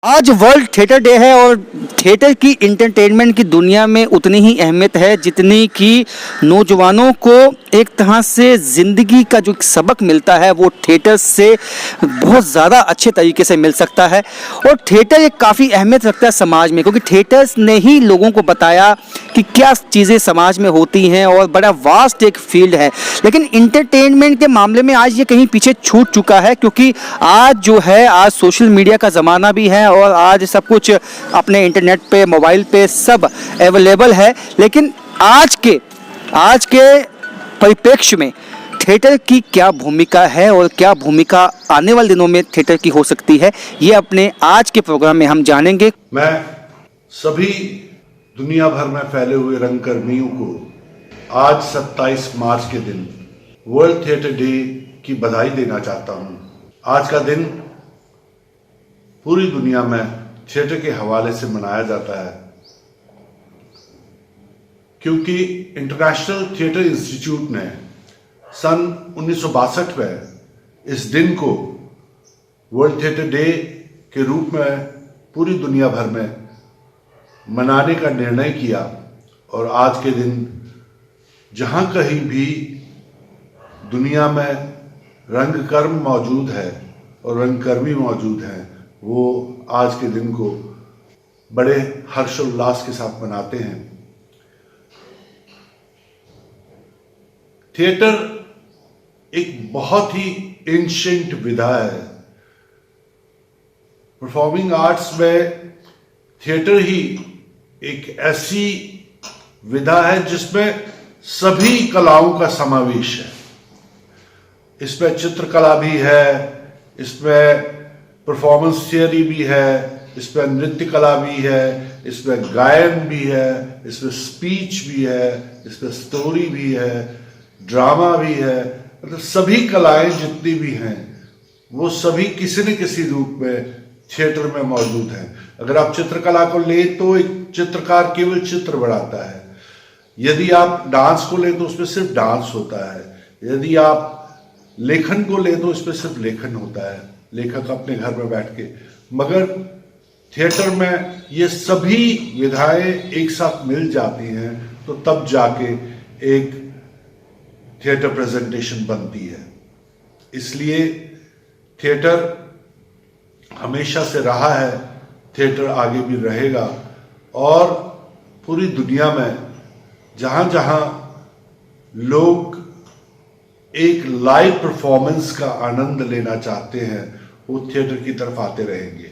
आज world theatre day है और थिएटर की इंटरटेनमेंट की दुनिया में उतनी ही अहमियत है जितनी कि नौजवानों को एक तरह से ज़िंदगी का जो सबक मिलता है वो थिएटर से बहुत ज़्यादा अच्छे तरीके से मिल सकता है। और थिएटर एक काफ़ी अहमियत रखता है समाज में, क्योंकि थिएटर्स ने ही लोगों को बताया कि क्या चीज़ें समाज में होती हैं और बड़ा वास्ट एक फील्ड है। लेकिन इंटरटेनमेंट के मामले में आज ये कहीं पीछे छूट चुका है, क्योंकि आज जो है आज सोशल मीडिया का ज़माना भी है और आज सब कुछ अपने इंटरनेट पे मोबाइल पे सब अवेलेबल है। लेकिन आज के परिप्रेक्ष्य में थिएटर की क्या भूमिका है और क्या भूमिका आने वाले दिनों में थिएटर की हो सकती है, ये अपने आज के प्रोग्राम में हम जानेंगे। मैं सभी दुनिया भर में फैले हुए रंगकर्मियों को आज 27 मार्च के दिन वर्ल्ड थिएटर डे की बधाई देना चाहता हूं। आज का दिन पूरी दुनिया में थिएटर के हवाले से मनाया जाता है, क्योंकि इंटरनेशनल थिएटर इंस्टीट्यूट ने सन 1962 में इस दिन को वर्ल्ड थिएटर डे के रूप में पूरी दुनिया भर में मनाने का निर्णय किया। और आज के दिन जहां कहीं भी दुनिया में रंगकर्म मौजूद है और रंगकर्मी मौजूद हैं, वो आज के दिन को बड़े हर्षोल्लास के साथ मनाते हैं। थिएटर एक बहुत ही एंशिएंट विधा है। परफॉर्मिंग आर्ट्स में थिएटर ही एक ऐसी विधा है जिसमें सभी कलाओं का समावेश है। इसमें चित्रकला भी है, इसमें परफॉर्मेंस थियरी भी है, इसमें नृत्य कला भी है, इसमें गायन भी है, इसमें स्पीच भी है, इसमें स्टोरी भी है, ड्रामा भी है। मतलब सभी कलाएं जितनी भी हैं वो सभी किसी न किसी रूप में थिएटर में मौजूद हैं। अगर आप चित्रकला को लें तो एक चित्रकार केवल चित्र बनाता है। यदि आप डांस को लें तो उसमें सिर्फ डांस होता है। यदि आप लेखन को लें तो उसमें सिर्फ लेखन होता है, लेखक अपने घर में बैठ के। मगर थिएटर में ये सभी विधाएं एक साथ मिल जाती हैं तो तब जाके एक थिएटर प्रेजेंटेशन बनती है। इसलिए थिएटर हमेशा से रहा है, थिएटर आगे भी रहेगा। और पूरी दुनिया में जहां जहां लोग एक लाइव परफॉर्मेंस का आनंद लेना चाहते हैं वो थिएटर की तरफ आते रहेंगे।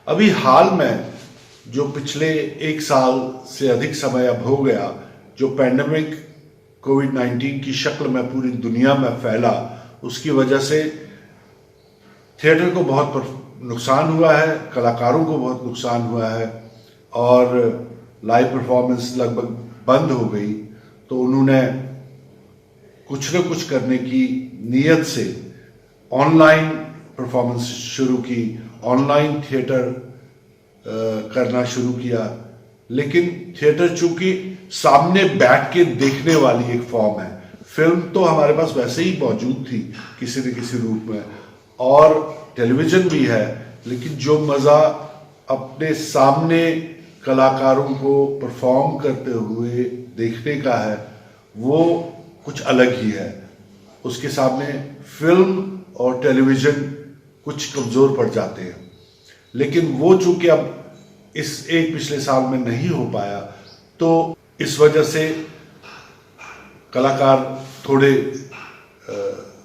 अभी हाल में जो पिछले एक साल से अधिक समय अब हो गया, जो पैंडेमिक कोविड-19 की शक्ल में पूरी दुनिया में फैला, उसकी वजह से थिएटर को बहुत नुकसान हुआ है, कलाकारों को बहुत नुकसान हुआ है और लाइव परफॉर्मेंस लगभग बंद हो गई। तो उन्होंने कुछ न कुछ करने की नीयत से ऑनलाइन परफॉर्मेंस शुरू की, ऑनलाइन थिएटर करना शुरू किया। लेकिन थिएटर चूंकि सामने बैठ के देखने वाली एक फॉर्म है, फिल्म तो हमारे पास वैसे ही मौजूद थी किसी न किसी रूप में और टेलीविजन भी है, लेकिन जो मज़ा अपने सामने कलाकारों को परफॉर्म करते हुए देखने का है वो कुछ अलग ही है। उसके सामने फिल्म और टेलीविजन कुछ कमज़ोर पड़ जाते हैं। लेकिन वो चूंकि अब इस एक पिछले साल में नहीं हो पाया, तो इस वजह से कलाकार थोड़े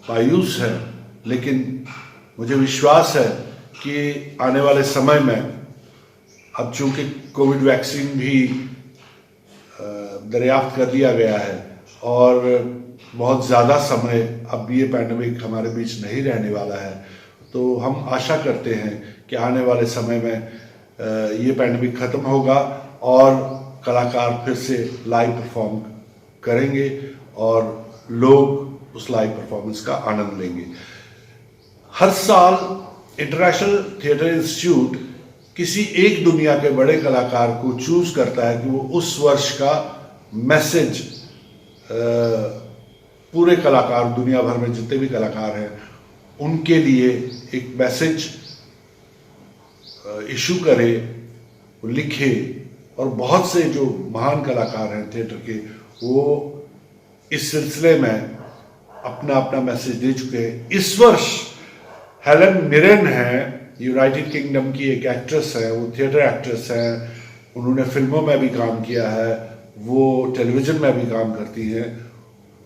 मायूस हैं। लेकिन मुझे विश्वास है कि आने वाले समय में अब चूंकि कोविड वैक्सीन भी दरियाफ्त कर दिया गया है और बहुत ज़्यादा समय अब ये पैंडेमिक हमारे बीच नहीं रहने वाला है, तो हम आशा करते हैं कि आने वाले समय में ये पैंडेमिक ख़त्म होगा और कलाकार फिर से लाइव परफॉर्म करेंगे और लोग उस लाइव परफॉर्मेंस का आनंद लेंगे। हर साल इंटरनेशनल थिएटर इंस्टीट्यूट किसी एक दुनिया के बड़े कलाकार को चूज करता है कि वो उस वर्ष का मैसेज पूरे कलाकार दुनिया भर में जितने भी कलाकार हैं उनके लिए एक मैसेज इशू करे, वो लिखे, और बहुत से जो महान कलाकार हैं थिएटर के, वो इस सिलसिले में अपना अपना मैसेज दे चुके हैं। इस वर्ष हेलन मिरन है, यूनाइटेड किंगडम की एक एक्ट्रेस है, वो थिएटर एक्ट्रेस है, उन्होंने फिल्मों में भी काम किया है, वो टेलीविजन में भी काम करती हैं।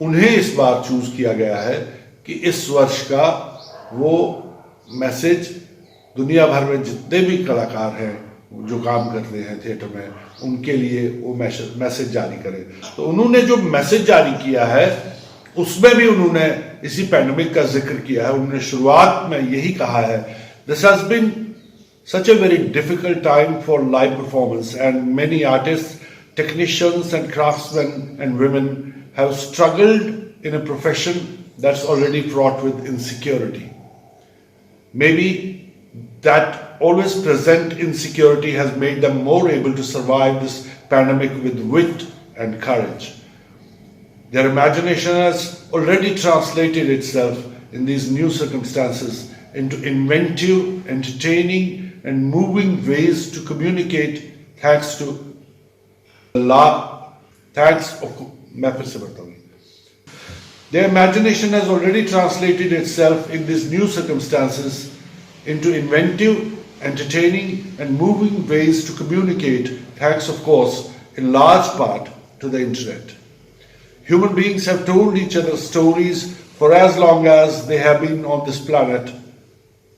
उन्हें इस बार चूज किया गया है कि इस वर्ष का वो मैसेज दुनिया भर में जितने भी कलाकार हैं जो काम करते हैं थिएटर में, उनके लिए वो मैसेज जारी करें। तो उन्होंने जो मैसेज जारी किया है उसमें भी उन्होंने इसी पैंडेमिक का जिक्र किया है। उन्होंने शुरुआत में यही कहा है, this has been such a very difficult time for live performance, and many artists, technicians and craftsmen and women have struggled in a profession that's already fraught with insecurity. Maybe that always present insecurity has made them more able to survive this pandemic with wit and courage. Their imagination has already translated itself in these new circumstances into inventive, entertaining and moving ways to communicate thanks of मैं फिर से बताऊंगी। Their imagination has already translated itself in these new circumstances into inventive, entertaining and moving ways to communicate thanks of course in large part to the internet. Human beings have told each other stories for as long as they have been on this planet.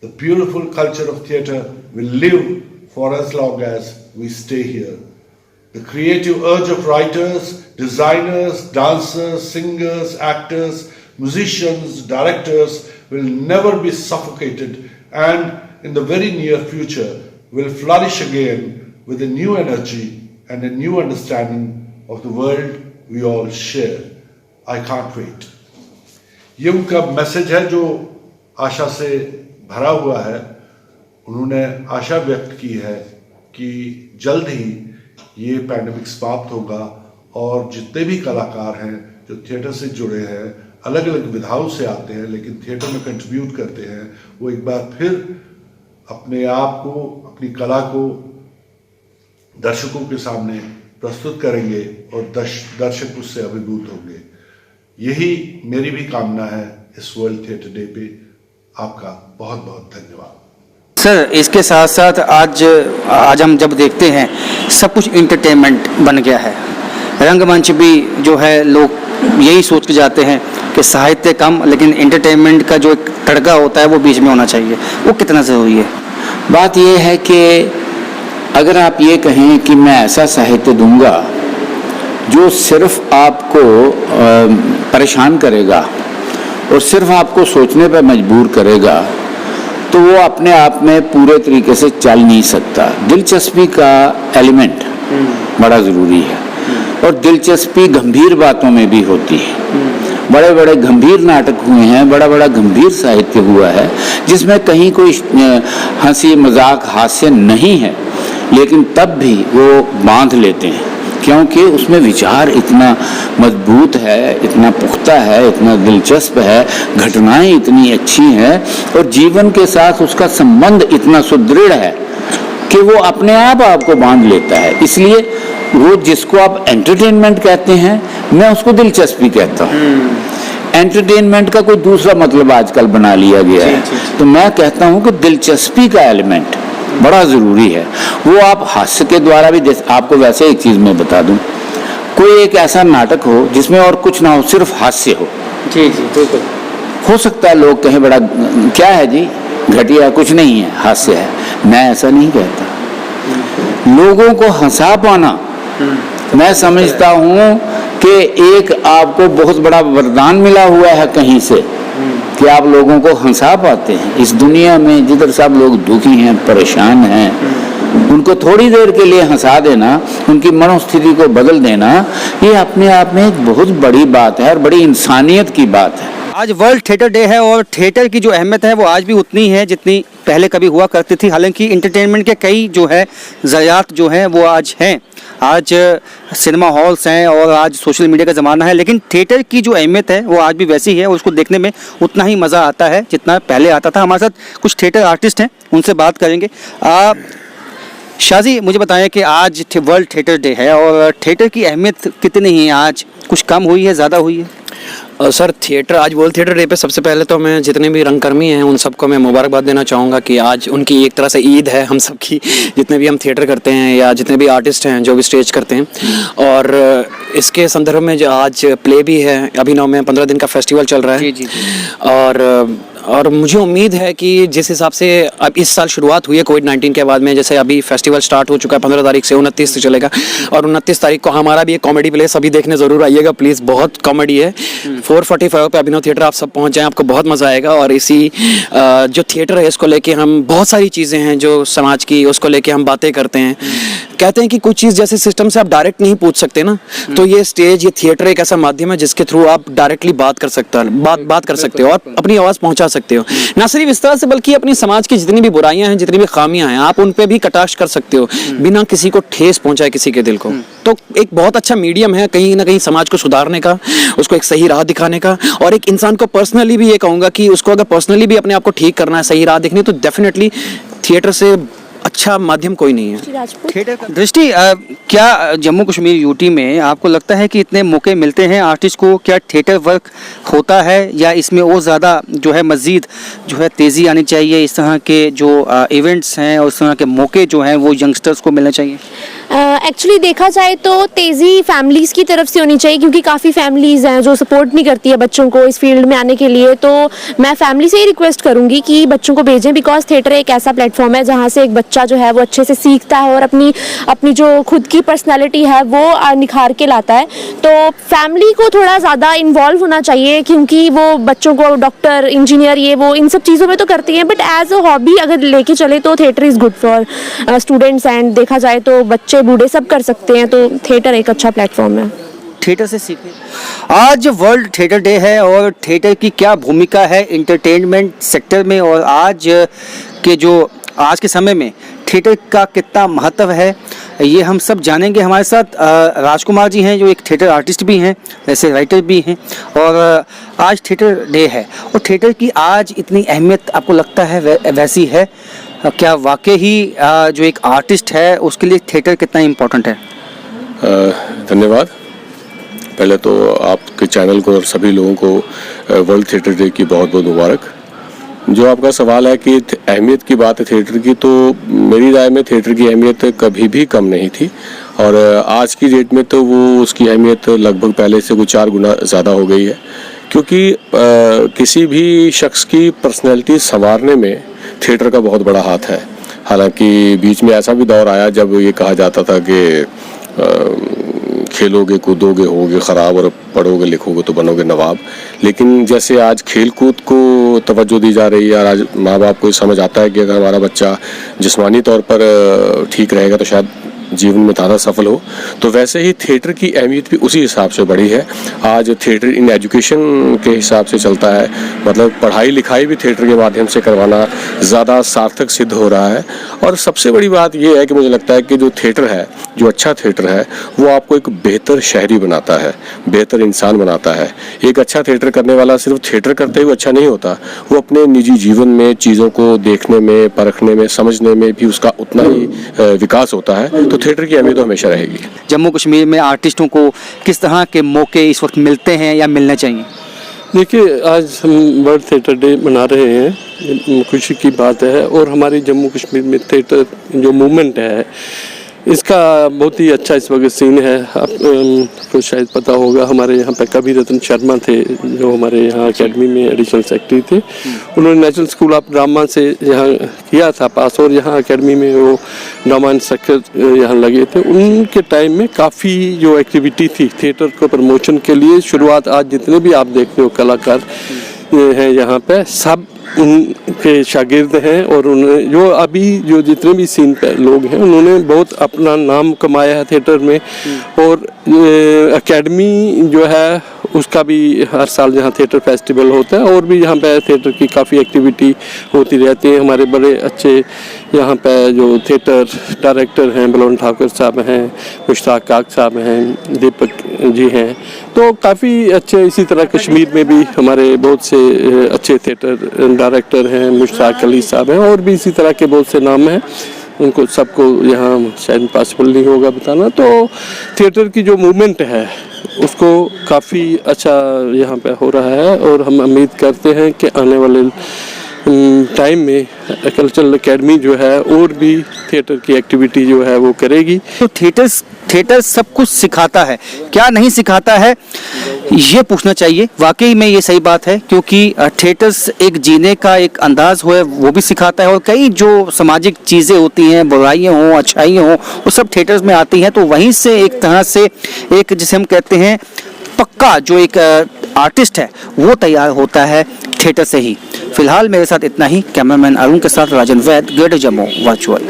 The beautiful culture of theatre will live for as long as we stay here. The creative urge of writers, designers, dancers, singers, actors, musicians, directors will never be suffocated, and in the very near future will flourish again with a new energy and a new understanding of the world we all share. I can't wait. ये उनका message है जो आशा से भरा हुआ है। उन्होंने आशा व्यक्त की है कि जल्द ही ये पैंडेमिक समाप्त होगा और जितने भी कलाकार हैं जो थिएटर से जुड़े हैं, अलग अलग विधाओं से आते हैं लेकिन थिएटर में कंट्रीब्यूट करते हैं, वो एक बार फिर अपने आप को, अपनी कला को दर्शकों के सामने प्रस्तुत करेंगे और दर्शक उससे अभिभूत होंगे। यही मेरी भी कामना है इस वर्ल्ड थिएटर डे पे। आपका बहुत बहुत धन्यवाद। सर, इसके साथ साथ आज हम जब देखते हैं सब कुछ इंटरटेनमेंट बन गया है। रंगमंच भी जो है, लोग यही सोच के जाते हैं कि साहित्य कम लेकिन इंटरटेनमेंट का जो एक तड़का होता है वो बीच में होना चाहिए। वो कितना ज़रूरी है? बात ये है कि अगर आप ये कहें कि मैं ऐसा साहित्य दूंगा जो सिर्फ आपको परेशान करेगा और सिर्फ आपको सोचने पर मजबूर करेगा, तो वो अपने आप में पूरे तरीके से चल नहीं सकता। दिलचस्पी का एलिमेंट बड़ा ज़रूरी है और दिलचस्पी गंभीर बातों में भी होती है। बड़े बड़े गंभीर नाटक हुए हैं, बड़ा बड़ा गंभीर साहित्य हुआ है जिसमें कहीं कोई हंसी मजाक हास्य नहीं है, लेकिन तब भी वो बांध लेते हैं क्योंकि उसमें विचार इतना मजबूत है, इतना पुख्ता है, इतना दिलचस्प है, घटनाएं इतनी अच्छी हैं और जीवन के साथ उसका संबंध इतना सुदृढ़ है कि वो अपने आप आपको बांध लेता है। इसलिए वो जिसको आप एंटरटेनमेंट कहते हैं, मैं उसको दिलचस्पी कहता हूँ। एंटरटेनमेंट का कोई दूसरा मतलब आजकल बना लिया गया है, तो मैं कहता हूँ कि दिलचस्पी का एलिमेंट बड़ा ज़रूरी है। वो आप हास्य के द्वारा भी, आपको वैसे एक चीज़ मैं बता दूं, कोई एक ऐसा नाटक हो जिसमें और कुछ ना हो, सिर्फ हास्य हो। जी जी बिल्कुल। हो सकता है लोग कहें बड़ा क्या है जी, घटिया, कुछ नहीं है, हास्य है। मैं ऐसा नहीं कहता। लोगों को हंसा पाना मैं समझता हूँ कि एक आपको बहुत बड़ा वरदान मिला हुआ है कहीं से कि आप लोगों को हंसा पाते हैं। इस दुनिया में जिधर सब लोग दुखी हैं, परेशान हैं, उनको थोड़ी देर के लिए हंसा देना, उनकी मनोस्थिति को बदल देना, ये अपने आप में एक बहुत बड़ी बात है और बड़ी इंसानियत की बात है। आज वर्ल्ड थिएटर डे है और थिएटर की जो अहमियत है वो आज भी उतनी है जितनी पहले कभी हुआ करती थी। हालांकि इंटरटेनमेंट के कई जो है ज़रियात जो हैं वो आज हैं, आज सिनेमा हॉल्स हैं और आज सोशल मीडिया का ज़माना है, लेकिन थिएटर की जो अहमियत है वो आज भी वैसी है और उसको देखने में उतना ही मज़ा आता है जितना पहले आता था। हमारे साथ कुछ थिएटर आर्टिस्ट हैं, उनसे बात करेंगे। शाजी, मुझे बताएं कि आज वर्ल्ड थिएटर डे है और थिएटर की अहमियत कितनी है आज? कुछ कम हुई है, ज़्यादा हुई है? सर थिएटर, आज वर्ल्ड थिएटर डे पे सबसे पहले तो मैं जितने भी रंगकर्मी हैं उन सबको मैं मुबारकबाद देना चाहूँगा कि आज उनकी एक तरह से ईद है हम सब की, जितने भी हम थिएटर करते हैं या जितने भी आर्टिस्ट हैं जो भी स्टेज करते हैं। और इसके संदर्भ में जो आज प्ले भी है, अभिनव में 15 दिन का फेस्टिवल चल रहा है। जी। और मुझे उम्मीद है कि जिस हिसाब से अब इस साल शुरुआत हुई है कोविड-19 के बाद में, जैसे अभी फेस्टिवल स्टार्ट हो चुका है 15 तारीख से 29 से चलेगा, और 29 तारीख को हमारा भी एक कॉमेडी प्ले सभी देखने ज़रूर आइएगा प्लीज़, बहुत कॉमेडी है। 4:45 पे अभिनव थिएटर, आप सब पहुंच जाएं, आपको बहुत मज़ा आएगा। और इसी जो थिएटर है इसको लेके हम बहुत सारी चीज़ें हैं जो समाज की, उसको लेके हम बातें करते हैं। कहते हैं कि कुछ चीज़ जैसे सिस्टम से आप डायरेक्ट नहीं पूछ सकते ना, तो ये स्टेज, ये थिएटर एक ऐसा माध्यम है जिसके थ्रू आप डायरेक्टली बात कर सकते हो और अपनी आवाज़ पहुंचा सकते हो। ना सिर्फ इस तरह से बल्कि अपनी समाज की जितनी भी बुराइयां हैं, जितनी भी खामियां हैं, आप उन पे भी कटाक्ष कर सकते हो बिना किसी को ठेस पहुंचाए किसी के दिल को। तो एक बहुत अच्छा मीडियम है कहीं ना कहीं समाज को सुधारने का, उसको एक सही राह दिखाने का। और एक इंसान को पर्सनली भी ये कहूँगा कि उसको अगर पर्सनली भी अपने आप को ठीक करना है, सही राह दिखनी, तो डेफिनेटली थिएटर से अच्छा माध्यम कोई नहीं है। थिएटर का दृष्टि, क्या जम्मू कश्मीर यूटी में आपको लगता है कि इतने मौके मिलते हैं आर्टिस्ट को? क्या थिएटर वर्क होता है या इसमें और ज़्यादा जो है मज़ीद जो है तेज़ी आनी चाहिए? इस तरह के जो इवेंट्स हैं और इस तरह के मौके जो हैं वो यंगस्टर्स को मिलने चाहिए? एक्चुअली देखा जाए तो तेज़ी फैमिलीज़ की तरफ से होनी चाहिए, क्योंकि काफ़ी फैमिलीज़ हैं जो सपोर्ट नहीं करती है बच्चों को इस फील्ड में आने के लिए। तो मैं फैमिली से ही रिक्वेस्ट करूँगी कि बच्चों को भेजें, बिकॉज थिएटर एक ऐसा प्लेटफॉर्म है जहाँ से एक बच्चा जो है वो अच्छे से सीखता है और अपनी जो खुद की पर्सनैलिटी है वो निखार के लाता है। तो फैमिली को थोड़ा ज़्यादा इन्वॉल्व होना चाहिए, क्योंकि वो बच्चों को डॉक्टर, इंजीनियर, ये वो इन सब चीज़ों में तो करती हैं, बट एज अ हॉबी अगर लेके चले तो theatre is good for students. And देखा जाए तो बच्चे बूढ़े सब कर सकते हैं, तो थिएटर एक अच्छा प्लेटफॉर्म है। थिएटर से सीखें। आज वर्ल्ड थिएटर डे है और थिएटर की क्या भूमिका है इंटरटेनमेंट सेक्टर में, और आज के समय में थिएटर का कितना महत्व है, ये हम सब जानेंगे। हमारे साथ राजकुमार जी हैं जो एक थिएटर आर्टिस्ट भी हैं, वैसे राइटर भी हैं, और आज थिएटर डे है और थिएटर की आज इतनी अहमियत आपको लगता है वैसी है? क्या वाकई ही जो एक आर्टिस्ट है उसके लिए थिएटर कितना इम्पोर्टेंट है? धन्यवाद। पहले तो आपके चैनल को और सभी लोगों को वर्ल्ड थिएटर डे की बहुत बहुत मुबारक। जो आपका सवाल है कि अहमियत की बात है थिएटर की, तो मेरी राय में थिएटर की अहमियत कभी भी कम नहीं थी, और आज की डेट में तो वो उसकी अहमियत लगभग पहले से कुछ 4 गुना ज़्यादा हो गई है। क्योंकि किसी भी शख्स की पर्सनैलिटी संवारने में थिएटर का बहुत बड़ा हाथ है। हालांकि बीच में ऐसा भी दौर आया जब ये कहा जाता था कि खेलोगे कूदोगे होगे ख़राब और पढ़ोगे लिखोगे तो बनोगे नवाब। लेकिन जैसे आज खेल कूद को तवज्जो दी जा रही है और आज माँ बाप को समझ आता है कि अगर हमारा बच्चा जिस्मानी तौर पर ठीक रहेगा तो शायद जीवन में ज़्यादा सफल हो, तो वैसे ही थिएटर की अहमियत भी उसी हिसाब से बढ़ी है। आज थिएटर इन एजुकेशन के हिसाब से चलता है, मतलब पढ़ाई लिखाई भी थिएटर के माध्यम से करवाना ज़्यादा सार्थक सिद्ध हो रहा है। और सबसे बड़ी बात यह है कि मुझे लगता है कि जो थिएटर है, जो अच्छा थिएटर है, वो आपको एक बेहतर शहरी बनाता है, बेहतर इंसान बनाता है। एक अच्छा थिएटर करने वाला सिर्फ थिएटर करते हुए अच्छा नहीं होता, वो अपने निजी जीवन में चीज़ों को देखने में, परखने में, समझने में भी उसका उतना ही विकास होता है। तो थिएटर की अहमियत तो हमेशा रहेगी। जम्मू कश्मीर में आर्टिस्टों को किस तरह के मौके इस वक्त मिलते हैं या मिलने चाहिए? देखिए, आज हम वर्ल्ड थिएटर डे मना रहे हैं, खुशी की बात है। और हमारी जम्मू कश्मीर में थिएटर जो मूवमेंट है इसका बहुत ही अच्छा इस वक्त सीन है। आपको शायद पता होगा, हमारे यहाँ पे कवि रतन शर्मा थे जो हमारे यहाँ एकेडमी में एडिशनल सेक्रेटरी थे। उन्होंने नेशनल स्कूल ऑफ ड्रामा से यहाँ किया था पास, और यहाँ एकेडमी में वो ड्रामा इंस्ट्रक्टर यहाँ लगे थे। उनके टाइम में काफ़ी जो एक्टिविटी थी थिएटर को प्रमोशन के लिए, शुरुआत आज जितने भी आप देखते हो कलाकार हैं यहाँ पे, सब उनके शागिर्द हैं। और उन्होंने जो अभी जो जितने भी सीन पे लोग हैं उन्होंने बहुत अपना नाम कमाया है थिएटर में। और एकेडमी जो है उसका भी हर साल यहाँ थिएटर फेस्टिवल होता है, और भी यहाँ पे थिएटर की काफ़ी एक्टिविटी होती रहती है। हमारे बड़े अच्छे यहाँ पे जो थिएटर डायरेक्टर हैं, बलवन ठाकुर साहब हैं, मुश्ताक काक साहब हैं, दीपक जी हैं, तो काफ़ी अच्छे। इसी तरह कश्मीर में भी हमारे बहुत से अच्छे थिएटर डायरेक्टर हैं, मुश्ताक अली साहब हैं, और भी इसी तरह के बहुत से नाम हैं उनको सबको यहाँ शायद पॉसिबल नहीं होगा बताना। तो थिएटर की जो मूवमेंट है उसको काफ़ी अच्छा यहाँ पे हो रहा है और हम उम्मीद करते हैं कि आने वाले टाइम में कल्चरल एकेडमी जो है और भी थिएटर की एक्टिविटी जो है वो करेगी। तो थिएटर सब कुछ सिखाता है, क्या नहीं सिखाता है ये पूछना चाहिए। वाकई में ये सही बात है, क्योंकि थिएटर्स एक जीने का एक अंदाज हो वो भी सिखाता है, और कई जो सामाजिक चीज़ें होती हैं, बुराइयां हों अच्छाइयां हों, वो सब थिएटर्स में आती हैं। तो वहीं से एक तरह से एक जिसे हम कहते हैं पक्का जो एक आर्टिस्ट है वो तैयार होता है थिएटर से ही। फिलहाल मेरे साथ इतना ही। कैमरामैन अरुण के साथ राजन वैद, ग्रेटर जम्मू वर्चुअल।